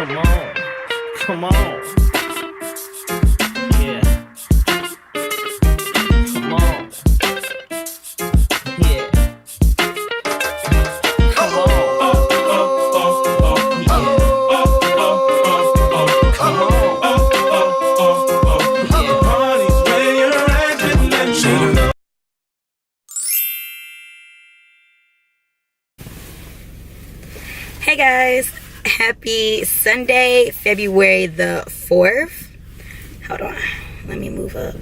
Come on. Come on. Yeah. Come on. Yeah. Come on. Yeah. Come on. Hey guys, happy Sunday, February the 4th. Hold on, let me move up.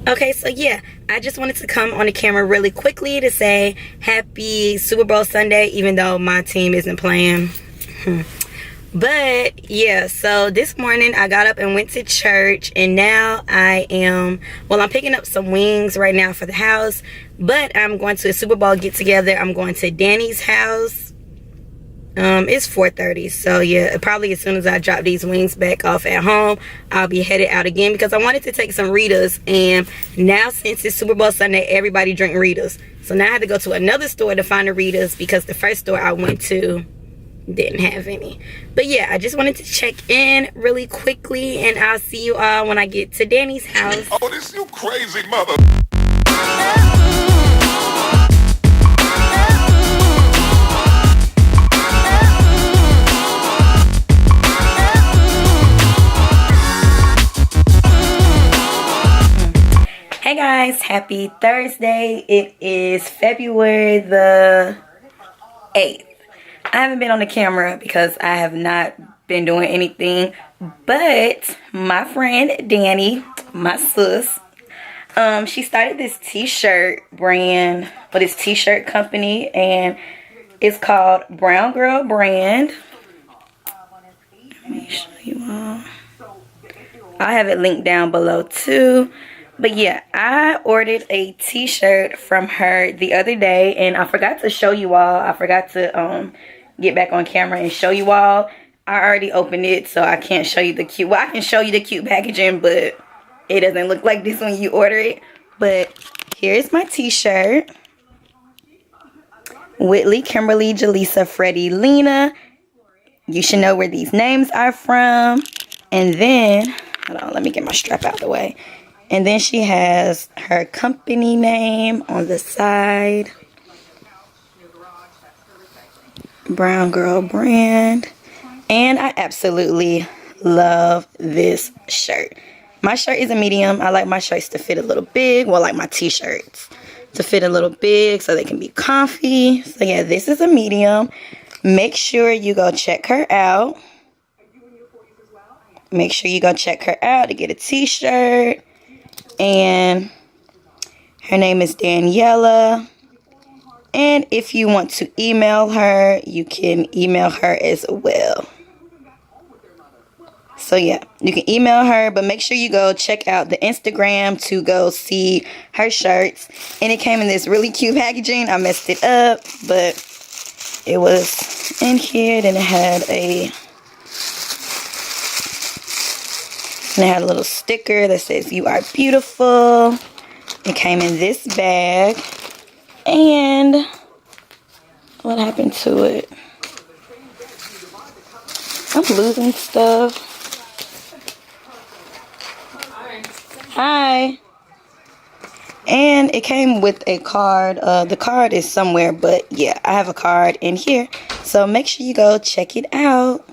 Okay, so yeah, I just wanted to come on the camera really quickly to say happy Super Bowl Sunday, even though my team isn't playing. But yeah, so this morning I got up and went to church, and now I'm picking up some wings right now for the house, but I'm going to a Super Bowl get together. I'm going to Danny's house. It's 4:30, so yeah, probably as soon as I drop these wings back off at home, I'll be headed out again because I wanted to take some Ritas, and now since it's Super Bowl Sunday, everybody drink Ritas. So now I had to go to another store to find the Ritas because the first store I went to didn't have any. But yeah, I just wanted to check in really quickly, and I'll see you all when I get to Danny's house. Oh, this you crazy mother. Hey guys, happy Thursday. It is February the 8th. I haven't been on the camera because I have not been doing anything, but my friend Danny, my sis, she started this t-shirt brand, or this t-shirt company, and it's called Brown Girl Brand. Let me show you all. I'll have it linked down below too. But yeah, I ordered a t-shirt from her the other day, and I forgot to show you all. I forgot to get back on camera and show you all. I already opened it, so I can't show you the cute. Well, I can show you the cute packaging, but it doesn't look like this when you order it. But here's my t-shirt. Whitley, Kimberly, Jaleesa, Freddie, Lena. You should know where these names are from. And then, hold on, let me get my strap out of the way. And then she has her company name on the side. Brown Girl Brand. And I absolutely love this shirt. My shirt is a medium. I like my shirts to fit a little big. Well, like my t-shirts to fit a little big so they can be comfy. So yeah, this is a medium. Make sure you go check her out. Make sure you go check her out to get a t-shirt. And her name is Daniela. And if you want to email her, you can email her as well. So yeah, you can email her, but make sure you go check out the Instagram to go see her shirts. And it came in this really cute packaging. I messed it up, but it was in here. Then it had a little sticker that says "You are beautiful." It came in this bag. And what happened to it? I'm losing stuff. Hi. And it came with a card. The card is somewhere, but yeah, I have a card in here. So make sure you go check it out.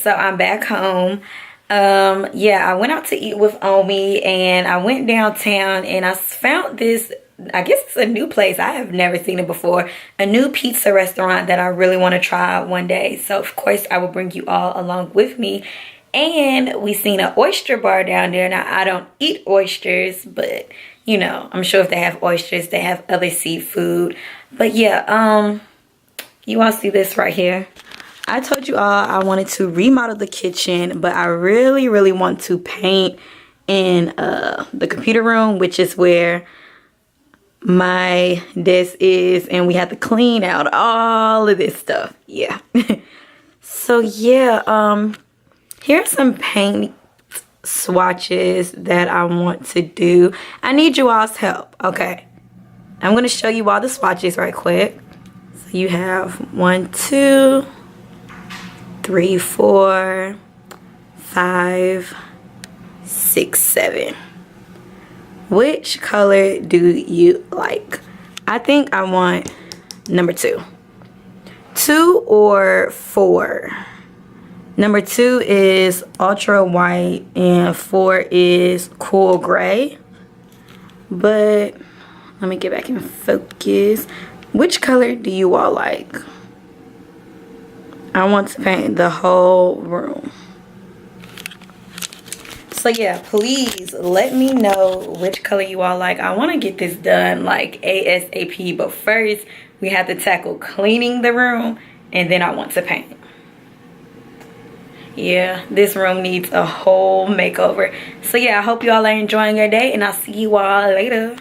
So I'm back home. Yeah, I went out to eat with Omi, and I went downtown and I found this I guess it's a new place. I have never seen it before. A new pizza restaurant that I really want to try one day. So of course I will bring you all along with me. And we seen an oyster bar down there. Now I don't eat oysters, but you know, I'm sure if they have oysters, they have other seafood. But yeah, you all see this right here. I told you all I wanted to remodel the kitchen, but I really want to paint in the computer room, which is where my desk is, and we have to clean out all of this stuff. Yeah. So yeah, here's some paint swatches that I want to do. I need you all's help. Okay, I'm gonna show you all the swatches right quick. So you have 1, 2, 3, 4, 5, 6, 7. Which color do you like? I think I want number 2. 2 or 4. Number 2 is ultra white and 4 is cool gray. But let me get back in focus. Which color do you all like? I want to paint the whole room. So yeah, please let me know which color you all like. I want to get this done like ASAP, but first we have to tackle cleaning the room, and then I want to paint. Yeah, this room needs a whole makeover. So yeah, I hope you all are enjoying your day, and I'll see you all later.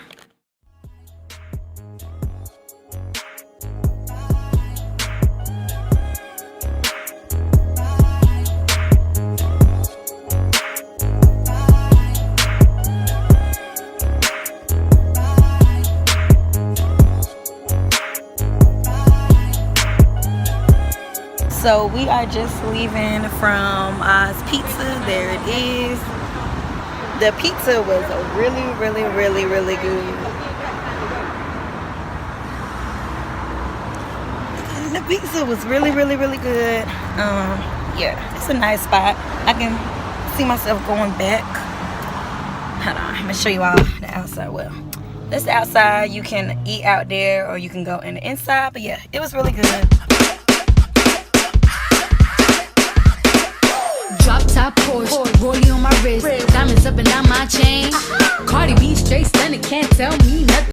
So we are just leaving from pizza. There it is. The pizza was really good. The pizza was really good. Yeah, it's a nice spot. I can see myself going back. Hold on, I'm gonna show you all the outside. Well, this outside, you can eat out there or you can go in the inside. But yeah, it was really good.